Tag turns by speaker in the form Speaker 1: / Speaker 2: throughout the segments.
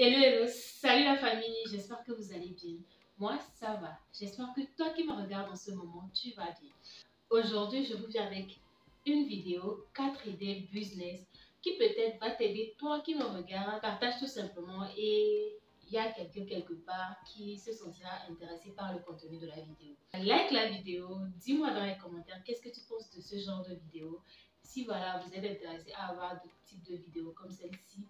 Speaker 1: Hello, hello, salut la famille, j'espère que vous allez bien. Moi, ça va. J'espère que toi qui me regardes en ce moment, tu vas bien. Aujourd'hui, je vous viens avec une vidéo 4 idées business qui peut-être va t'aider, toi qui me regardes. Partage tout simplement et il y a quelqu'un quelque part qui se sentira intéressé par le contenu de la vidéo. Like la vidéo, dis-moi dans les commentaires qu'est-ce que tu penses de ce genre de vidéo. Si voilà, vous êtes intéressé à avoir d'autres types de vidéos comme celle-ci.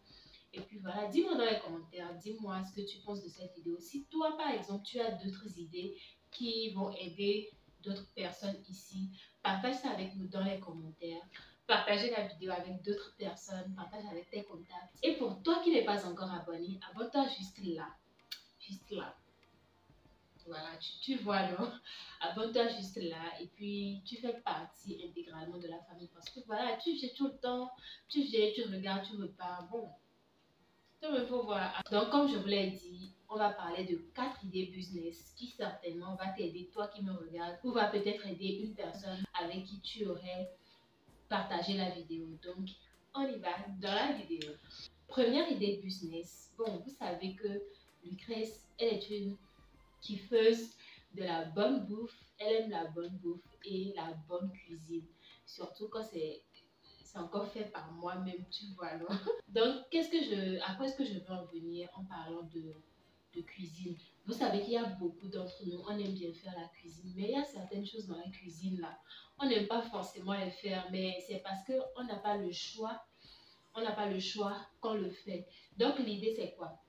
Speaker 1: Et puis voilà, dis-moi dans les commentaires, dis-moi ce que tu penses de cette vidéo. Si toi, par exemple, tu as d'autres idées qui vont aider d'autres personnes ici, partage ça avec nous dans les commentaires. Partagez la vidéo avec d'autres personnes, partage avec tes contacts. Et pour toi qui n'es pas encore abonné, abonne-toi juste là. Juste là. Voilà, tu vois, non? Abonne-toi juste là et puis tu fais partie intégralement de la famille parce que voilà, tu jettes tout le temps, tu jettes, tu regardes, tu repars. Bon, il faut voir. Donc, comme je vous l'ai dit, on va parler de 4 idées business qui certainement va t'aider, toi qui me regardes, ou va peut-être aider une personne avec qui tu aurais partagé la vidéo. Donc, on y va dans la vidéo. Première idée business. Bon, vous savez que Lucrèce, elle est une kiffeuse de la bonne bouffe. Elle aime la bonne bouffe et la bonne cuisine. Surtout quand c'est encore fait par moi-même, tu vois, non? Donc, à quoi est-ce que je veux en venir en parlant de cuisine? Vous savez qu'il y a beaucoup d'entre nous, on aime bien faire la cuisine, mais il y a certaines choses dans la cuisine là, on n'aime pas forcément les faire, mais c'est parce qu'on n'a pas le choix, on n'a pas le choix qu'on le fait. Donc, l'idée c'est quoi?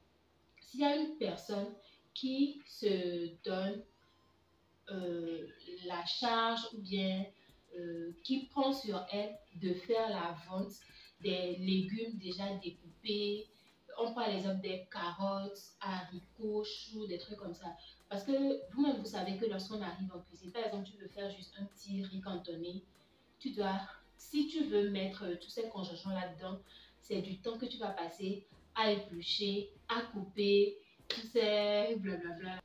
Speaker 1: S'il y a une personne qui se donne la charge ou bien qui prend sur elle de faire la vente des légumes déjà découpés. On prend l'exemple des carottes, haricots, choux, des trucs comme ça. Parce que vous-même, vous savez que lorsqu'on arrive en cuisine, par exemple, tu veux faire juste un petit riz cantonné, tu dois, si tu veux mettre tous ces congélations là-dedans, c'est du temps que tu vas passer à éplucher, à couper, tous ces blablabla.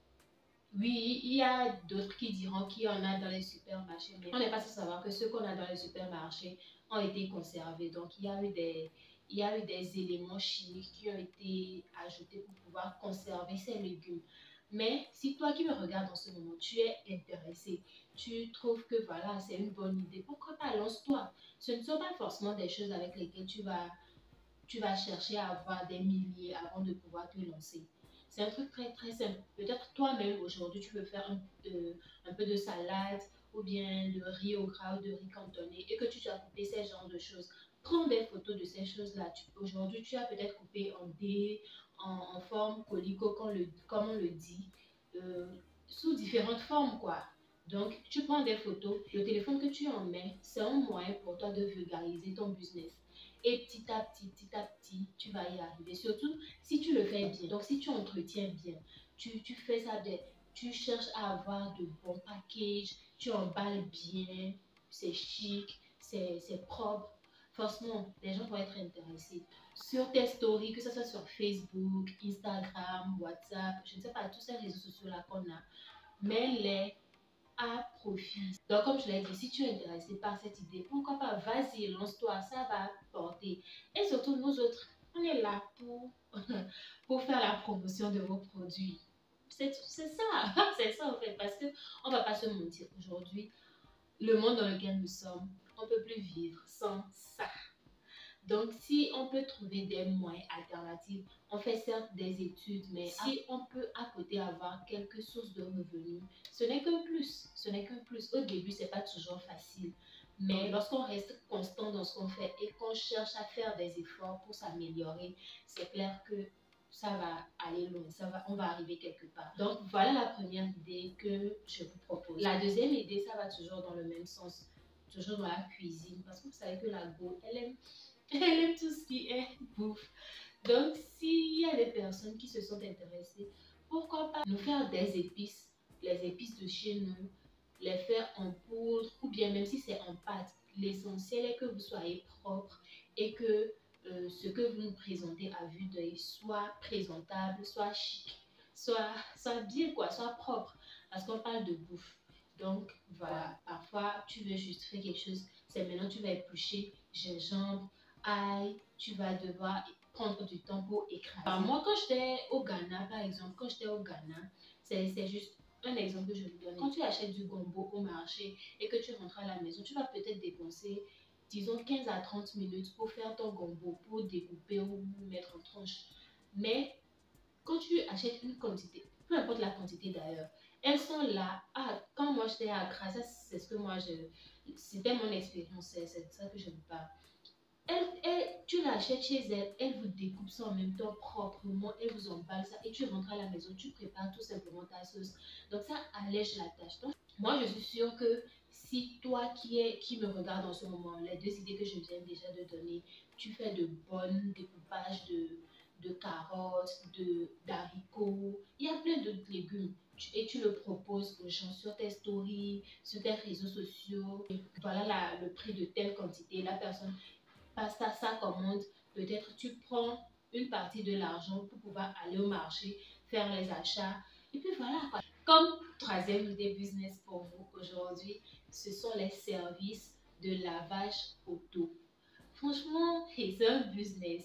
Speaker 1: Oui, il y a d'autres qui diront qu'il y en a dans les supermarchés, mais on n'est pas sans savoir que ceux qu'on a dans les supermarchés ont été conservés. Donc, il y a eu des éléments chimiques qui ont été ajoutés pour pouvoir conserver ces légumes. Mais si toi qui me regardes en ce moment, tu es intéressé, tu trouves que voilà, c'est une bonne idée, pourquoi pas lance-toi. Ce ne sont pas forcément des choses avec lesquelles tu vas chercher à avoir des milliers avant de pouvoir te lancer. C'est un truc très très simple. Peut-être toi-même aujourd'hui tu veux faire un peu de salade ou bien de riz au gras ou de riz cantonné et que tu dois couper ces genres de choses. Prends des photos de ces choses-là. Aujourd'hui tu as peut-être coupé en dés, en forme colico comme on le dit, euh, sous différentes formes quoi. Donc tu prends des photos, le téléphone que tu en mets, c'est un moyen pour toi de vulgariser ton business. Et petit à petit, tu vas y arriver. Surtout si tu le fais bien. Donc, si tu entretiens bien, tu fais ça bien, tu cherches à avoir de bons packages, tu emballes bien, c'est chic, c'est propre. Forcément, les gens vont être intéressés. Sur tes stories, que ce soit sur Facebook, Instagram, WhatsApp, je ne sais pas, tous ces réseaux sociaux-là qu'on a, mets-les à profit. Donc, comme je l'ai dit, si tu es intéressé par cette idée, pourquoi pas, vas-y, lance-toi, ça va porter. Et surtout, nous autres, on est là pour faire la promotion de vos produits. C'est ça, c'est ça en fait, parce qu'on ne va pas se mentir. Aujourd'hui, le monde dans lequel nous sommes, on ne peut plus vivre sans ça. Donc, si on peut trouver des moyens alternatifs, on fait certes des études, mais si on peut à côté avoir quelques sources de revenus, ce n'est qu'un plus. Ce n'est qu'un plus. Au début, ce n'est pas toujours facile. Mais lorsqu'on reste constant dans ce qu'on fait et qu'on cherche à faire des efforts pour s'améliorer, c'est clair que ça va aller loin, on va arriver quelque part. Donc, voilà la première idée que je vous propose. La deuxième idée, ça va toujours dans le même sens, toujours dans la cuisine, parce que vous savez que la go, elle aime tout ce qui est bouffe. Donc, s'il y a des personnes qui se sont intéressées, pourquoi pas nous faire des épices, les épices de chez nous, les faire en poudre ou bien même si c'est en pâte. L'essentiel est que vous soyez propre et que ce que vous nous présentez à vue d'œil soit présentable, soit chic, soit bien quoi, soit propre. Parce qu'on parle de bouffe. Donc voilà, parfois tu veux juste faire quelque chose, c'est maintenant tu vas éplucher gingembre, ail, tu vas devoir prendre du temps pour écraser. Moi, quand j'étais au Ghana, par exemple, c'est juste un exemple que je vous donne. Quand tu achètes du gombo au marché et que tu rentres à la maison, tu vas peut-être dépenser, disons, 15 à 30 minutes pour faire ton gombo, pour découper ou mettre en tranches. Mais quand tu achètes une quantité, peu importe la quantité d'ailleurs, elles sont là. Ah, quand moi j'étais à Accra, ça c'est ce que c'était mon expérience, c'est ça que je me parle. Tu l'achètes chez elle, elle vous découpe ça en même temps proprement, elle vous emballe ça et tu rentres à la maison, tu prépares tout simplement ta sauce. Donc ça allège la tâche. Donc, moi je suis sûre que si toi qui me regarde en ce moment, les deux idées que je viens déjà de donner, tu fais de bons découpages de carottes, d'haricots, il y a plein d'autres légumes. Et tu le proposes aux gens sur tes stories, sur tes réseaux sociaux. Et voilà le prix de telle quantité. La personne passe à sa commande, peut-être tu prends une partie de l'argent pour pouvoir aller au marché, faire les achats. Et puis voilà quoi. Comme troisième idée business pour vous aujourd'hui, ce sont les services de lavage auto. Franchement, c'est un business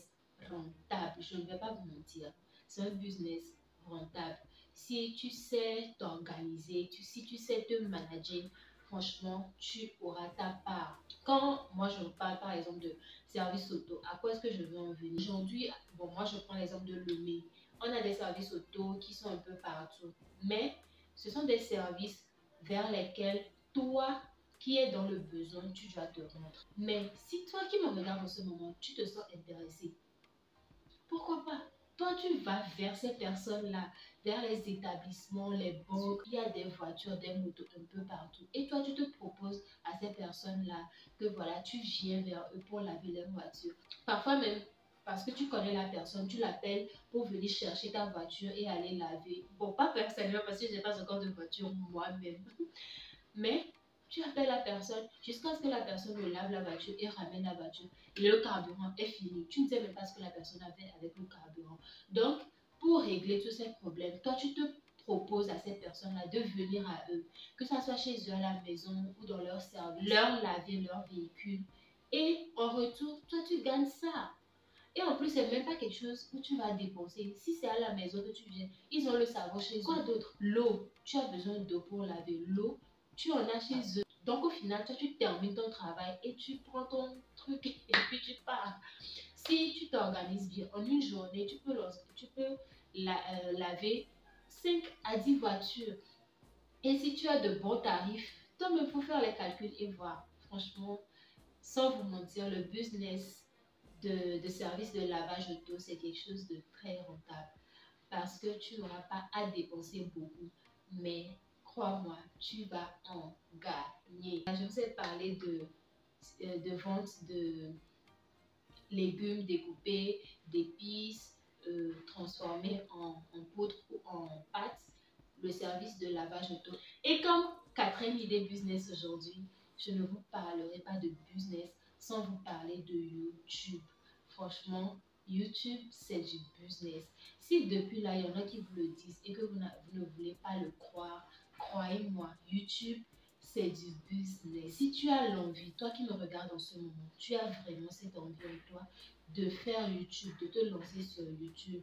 Speaker 1: rentable, je ne vais pas vous mentir. C'est un business rentable. Si tu sais t'organiser, si tu sais te manager, franchement, tu auras ta part. Quand moi je vous parle par exemple de services auto, à quoi est-ce que je veux en venir? Aujourd'hui, bon, moi je prends l'exemple de Lomé. On a des services auto qui sont un peu partout, mais ce sont des services vers lesquels toi qui est dans le besoin, tu dois te rendre. Mais si toi qui me regardes en ce moment, tu te sens intéressé, pourquoi pas? Toi, tu vas vers ces personnes-là, vers les établissements, les banques. Il y a des voitures, des motos un peu partout. Et toi, tu te proposes à ces personnes-là que voilà, tu viens vers eux pour laver leur voiture. Parfois même, parce que tu connais la personne, tu l'appelles pour venir chercher ta voiture et aller laver. Bon, pas personnellement parce que je n'ai pas encore de voiture moi-même. Mais tu appelles la personne jusqu'à ce que la personne lave la voiture et ramène la voiture. Et le carburant est fini. Tu ne sais même pas ce que la personne a fait avec le carburant. Donc, pour régler tous ces problèmes, toi, tu te proposes à ces personnes-là de venir à eux, que ce soit chez eux à la maison ou dans leur service, leur laver leur véhicule. Et en retour, toi, tu gagnes ça. Et en plus, c'est même pas quelque chose que tu vas dépenser. Si c'est à la maison que tu viens, ils ont le savon chez eux. Quoi d'autre? L'eau. Tu as besoin d'eau pour laver. L'eau, tu en as chez eux. Donc au final, toi, tu termines ton travail et tu prends ton truc et puis tu pars. Si tu t'organises bien, en une journée, tu peux laver 5 à 10 voitures. Et si tu as de bons tarifs, toi-même, il faut faire les calculs et voir. Franchement, sans vous mentir, le business de service de lavage auto, c'est quelque chose de très rentable parce que tu n'auras pas à dépenser beaucoup. Mais crois-moi, tu vas en gagner. Je vous ai parlé de vente de légumes découpés, d'épices, transformés en poudre ou en pâte, le service de lavage auto. Et comme quatrième idée business aujourd'hui, je ne vous parlerai pas de business sans vous parler de YouTube. Franchement, YouTube, c'est du business. Si depuis là, il y en a qui vous le disent et que vous ne voulez pas le croire, croyez-moi, YouTube, c'est du business. Si tu as l'envie, toi qui me regardes en ce moment, tu as vraiment cette envie en toi de faire YouTube, de te lancer sur YouTube,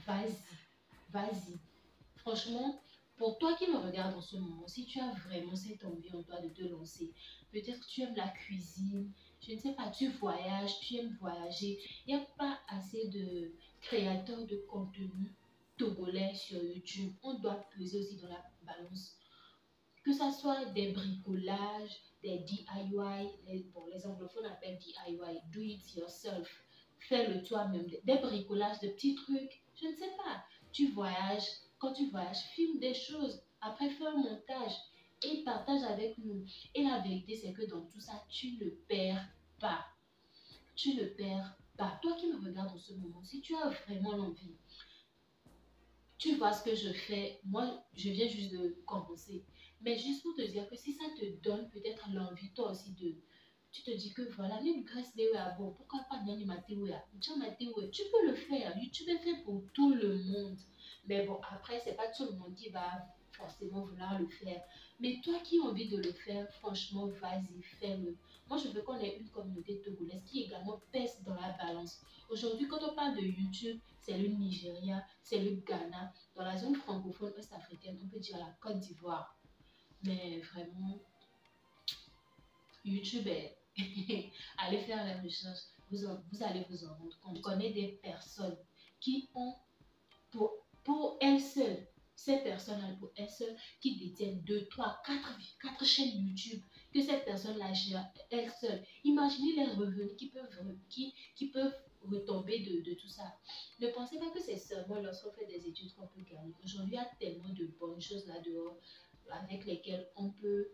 Speaker 1: vas-y, vas-y. Franchement, pour toi qui me regardes en ce moment, si tu as vraiment cette envie en toi de te lancer, peut-être que tu aimes la cuisine, je ne sais pas, tu voyages, tu aimes voyager, il n'y a pas assez de créateurs de contenu togolais sur YouTube. On doit peser aussi dans la balance. Que ce soit des bricolages, des DIY, les anglophones appellent DIY, do it yourself, fais-le toi-même, des bricolages, de petits trucs, je ne sais pas. Tu voyages, quand tu voyages, filme des choses, après fais un montage et partage avec nous. Et la vérité, c'est que dans tout ça, tu ne perds pas. Tu ne perds pas. Toi qui me regardes en ce moment, si tu as vraiment l'envie, tu vois ce que je fais, moi, je viens juste de commencer. Mais juste pour te dire que si ça te donne peut-être l'envie, toi aussi, tu te dis que voilà, même grâce à bon, pourquoi pas Nyani Matewea, tu peux le faire. YouTube est fait pour tout le monde. Mais bon, après, c'est pas tout le monde qui va forcément vouloir le faire. Mais toi qui as envie de le faire, franchement, vas-y, fais-le. Moi, je veux qu'on ait une communauté togolaise qui également pèse dans la balance. Aujourd'hui, quand on parle de YouTube, c'est le Nigeria, c'est le Ghana. Dans la zone francophone ouest-africaine, on peut dire la Côte d'Ivoire. Mais vraiment, YouTube est... allez faire la recherche, vous allez vous en rendre compte. On connaît des personnes qui ont pour elles seules, ces personnes-là pour elles seules, qui détiennent 2, 3, 4 chaînes YouTube, que cette personne-là gère elles seules. Imaginez les revenus qui peuvent retomber de tout ça. Ne pensez pas que c'est seulement lorsqu'on fait des études qu'on peut gagner. Aujourd'hui, il y a tellement de bonnes choses là-dehors avec lesquelles on peut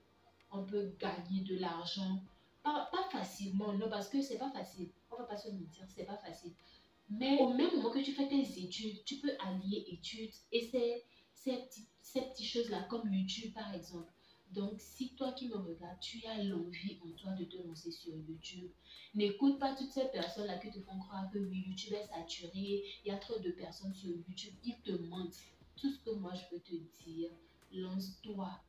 Speaker 1: gagner de l'argent. Pas facilement, non, parce que c'est pas facile. On va pas se mentir, c'est pas facile. Mais au même moment que tu fais tes études, tu peux allier études et ces petites choses-là, comme YouTube par exemple. Donc, si toi qui me regardes, tu as l'envie en toi de te lancer sur YouTube, n'écoute pas toutes ces personnes-là qui te font croire que oui, YouTube est saturé, il y a trop de personnes sur YouTube, ils te mentent. Tout ce que moi je peux te dire, lance-toi.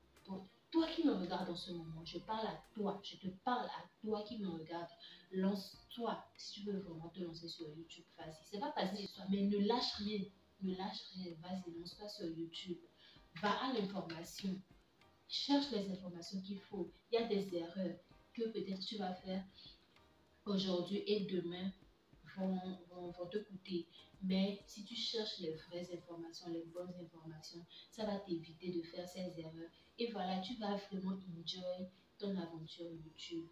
Speaker 1: Toi qui me regardes en ce moment, je parle à toi, je te parle à toi qui me regarde. Lance-toi si tu veux vraiment te lancer sur YouTube. Vas-y, c'est pas facile, mais ne lâche rien, ne lâche rien. Vas-y, lance-toi sur YouTube. Va à l'information, cherche les informations qu'il faut. Il y a des erreurs que peut-être tu vas faire aujourd'hui et demain vont te coûter. Mais si tu cherches les vraies informations, les bonnes informations, ça va t'éviter de faire ces erreurs. Et voilà, tu vas vraiment enjoy ton aventure YouTube.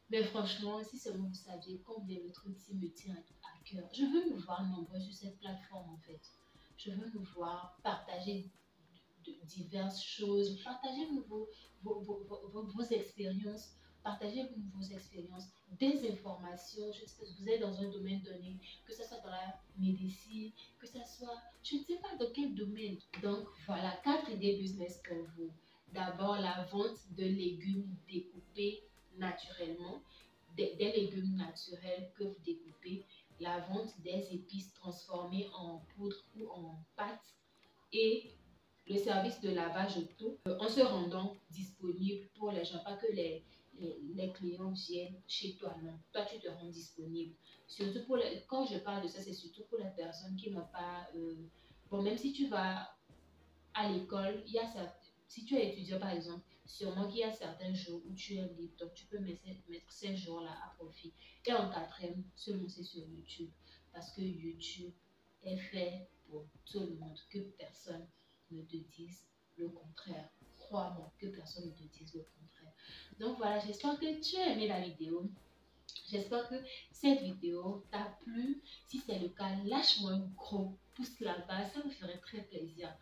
Speaker 1: Mais franchement, si seulement vous saviez combien le truc ci me tient à cœur. Je veux nous voir nombreux sur cette plateforme en fait. Je veux nous voir partager diverses choses, partagez vos expériences, partagez vos expériences, des informations. Je sais que vous êtes dans un domaine donné, que ce soit dans la médecine, que ce soit, je ne sais pas dans quel domaine. Donc voilà, 4 idées business pour vous. D'abord, la vente de légumes découpés naturellement, des légumes naturels que vous découpez, la vente des épices transformées en poudre ou en pâte et le service de lavage auto en se rendant disponible pour les gens, pas que les clients viennent chez toi, non. Toi, tu te rends disponible. Surtout quand je parle de ça, c'est surtout pour les personnes qui n'ont pas... bon, même si tu vas à l'école, si tu es étudiant par exemple, sûrement qu'il y a certains jours où tu es libre, donc tu peux mettre ces jours-là à profit. Et en quatrième, se lancer sur YouTube, parce que YouTube est fait pour tout le monde, que personne ne te dise le contraire. Crois-moi, que personne ne te dise le contraire. Donc voilà, j'espère que tu as aimé la vidéo. J'espère que cette vidéo t'a plu. Si c'est le cas, lâche-moi un gros pouce là-bas, ça me ferait très plaisir.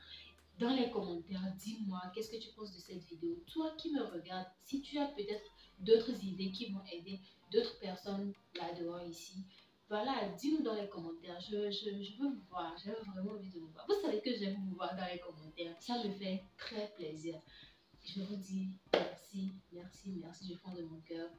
Speaker 1: Dans les commentaires, dis-moi qu'est-ce que tu penses de cette vidéo. Toi qui me regardes, si tu as peut-être d'autres idées qui vont aider d'autres personnes là-dehors ici, voilà, dis-nous dans les commentaires. Je veux vous voir, j'ai vraiment envie de vous voir. Vous savez que j'aime vous voir dans les commentaires. Ça me fait très plaisir. Je vous dis merci, merci, merci du fond de mon cœur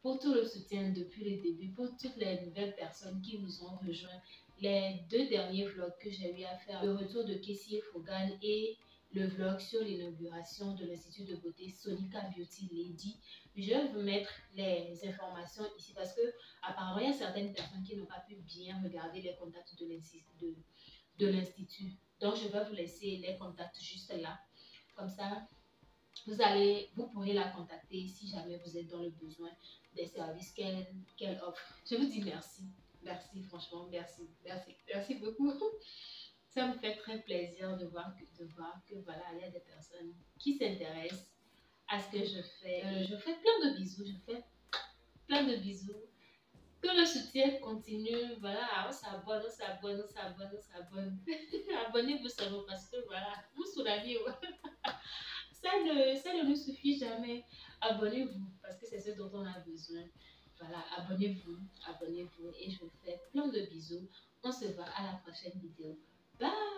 Speaker 1: pour tout le soutien depuis le début, pour toutes les nouvelles personnes qui nous ont rejoints. Les 2 derniers vlogs que j'ai eu à faire, le retour de Kessie Fogan et le vlog sur l'inauguration de l'Institut de beauté Sonica Beauty Lady. Je vais vous mettre les informations ici parce que apparemment il y a certaines personnes qui n'ont pas pu bien regarder les contacts de l'Institut. Donc je vais vous laisser les contacts juste là. Comme ça, vous pourrez la contacter si jamais vous êtes dans le besoin des services qu'elle offre. Je vous dis merci. Merci, franchement, merci. Merci, merci beaucoup. Ça me fait très plaisir de voir que voilà, il y a des personnes qui s'intéressent à ce que je fais. Je fais plein de bisous, je fais plein de bisous. Que le soutien continue, voilà, on s'abonne, on s'abonne, on s'abonne, on s'abonne. Abonnez-vous seulement parce que voilà, vous soulagnez. Ça ne nous suffit jamais. Abonnez-vous parce que c'est ce dont on a besoin. Voilà, abonnez-vous, abonnez-vous et je vous fais plein de bisous. On se voit à la prochaine vidéo. Bye!